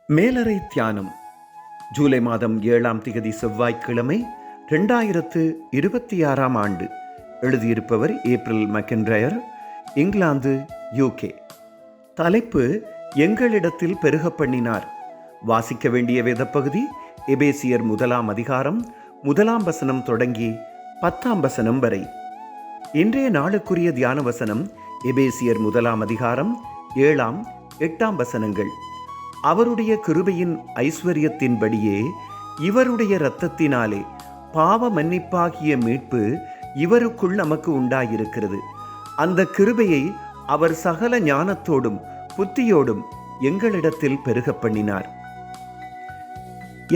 மேலறை தியானம் ஜூலை மாதம் 7ஆம் திகதி செவ்வாய்க்கிழமை 2026ஆம் ஆண்டு. எழுதியிருப்பவர் ஏப்ரல் மெக்கன்ட்ரையர், இங்கிலாந்து, UK. தலைப்பு: எங்களிடத்தில் பெருக பண்ணினார். வாசிக்க வேண்டிய வேதப்பகுதி எபேசியர் 1ஆம் அதிகாரம் 1ஆம் வசனம் தொடங்கி 10ஆம் வசனம் வரை. இன்றைய நாளுக்குரிய தியான வசனம் எபேசியர் 1ஆம் அதிகாரம் 7ஆம் 8ஆம் வசனங்கள். அவருடைய கிருபையின் ஐஸ்வரியத்தின்படியே இவருடைய இரத்தத்தினாலே பாவ மன்னிப்பாகிய மீட்பு இவருக்குள் நமக்கு உண்டாயிருக்கிறது. அந்த கிருபையை அவர் சகல ஞானத்தோடும் புத்தியோடும் எங்களிடத்தில் பெருக பண்ணினார்.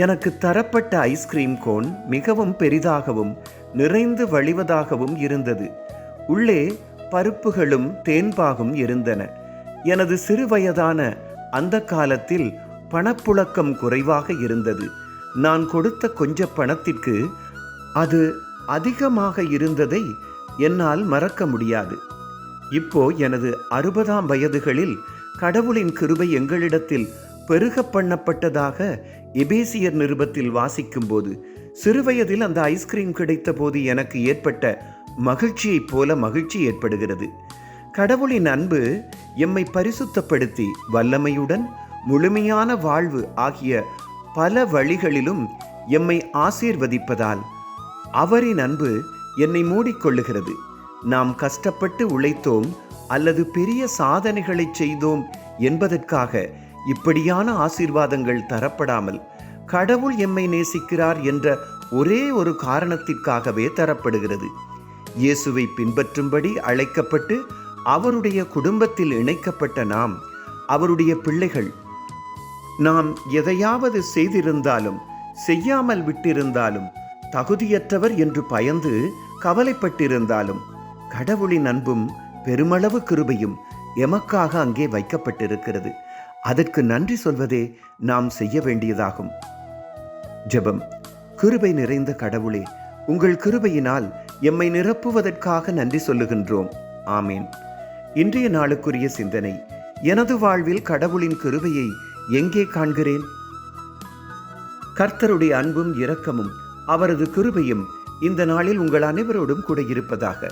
எனக்கு தரப்பட்ட ஐஸ்கிரீம் கோன் மிகவும் பெரிதாகவும் நிறைந்து வழிவதாகவும் இருந்தது. உள்ளே பருப்புகளும் தேன்பாகும் இருந்தன. எனது சிறுவயதான அந்த காலத்தில் பணப்புழக்கம் குறைவாக இருந்தது. நான் கொடுத்த கொஞ்ச பணத்திற்கு அது அதிகமாக இருந்ததை என்னால் மறக்க முடியாது. இப்போ எனது 60ஆம் வயதுகளில் கடவுளின் கிருபை எங்களிடத்தில் பெருக பண்ணப்பட்டதாக எபேசியர் நிருபத்தில் வாசிக்கும்போது, சிறுவயதில் அந்த ஐஸ்கிரீம் கிடைத்த போது எனக்கு ஏற்பட்ட மகிழ்ச்சியைப் போல மகிழ்ச்சி ஏற்படுகிறது. கடவுளின் அன்பு எம்மை பரிசுத்தப்படுத்தி வல்லமையுடன் முழுமையான வாழ்வு ஆகிய பல வழிகளிலும் எம்மை ஆசீர்வதிப்பதால் அவரின் அன்பு என்னை மூடிக்கொள்ளுகிறது. நாம் கஷ்டப்பட்டு உழைத்தோம் அல்லது பெரிய சாதனைகளை செய்தோம் என்பதற்காக இப்படியான ஆசீர்வாதங்கள் தரப்படாமல், கடவுள் எம்மை நேசிக்கிறார் என்ற ஒரே ஒரு காரணத்திற்காகவே தரப்படுகிறது. இயேசுவை பின்பற்றும்படி அழைக்கப்பட்டு அவருடைய குடும்பத்தில் இணைக்கப்பட்ட நாம் அவருடைய பிள்ளைகள். நாம் எதையாவது செய்திருந்தாலும் செய்யாமல் விட்டிருந்தாலும் தகுதியற்றவர் என்று பயந்து கவலைப்பட்டிருந்தாலும் கடவுளின் அன்பும் பெருமளவு கிருபையும் எமக்காக அங்கே வைக்கப்பட்டிருக்கிறது. அதற்கு நன்றி சொல்வதே நாம் செய்ய வேண்டியதாகும். ஜெபம். கிருபை நிறைந்த கடவுளே, உங்கள் கிருபையினால் எம்மை நிரப்புவதற்காக நன்றி சொல்லுகின்றோம். ஆமேன். இன்றைய நாளுக்குரிய சிந்தனை: எனது வாழ்வில் கடவுளின் கிருபையை எங்கே காண்கிறேன்? கர்த்தருடைய அன்பும் இரக்கமும் அவரது கிருபையும் இந்த நாளில் உங்கள் அனைவரோடும் கூட இருப்பதாக.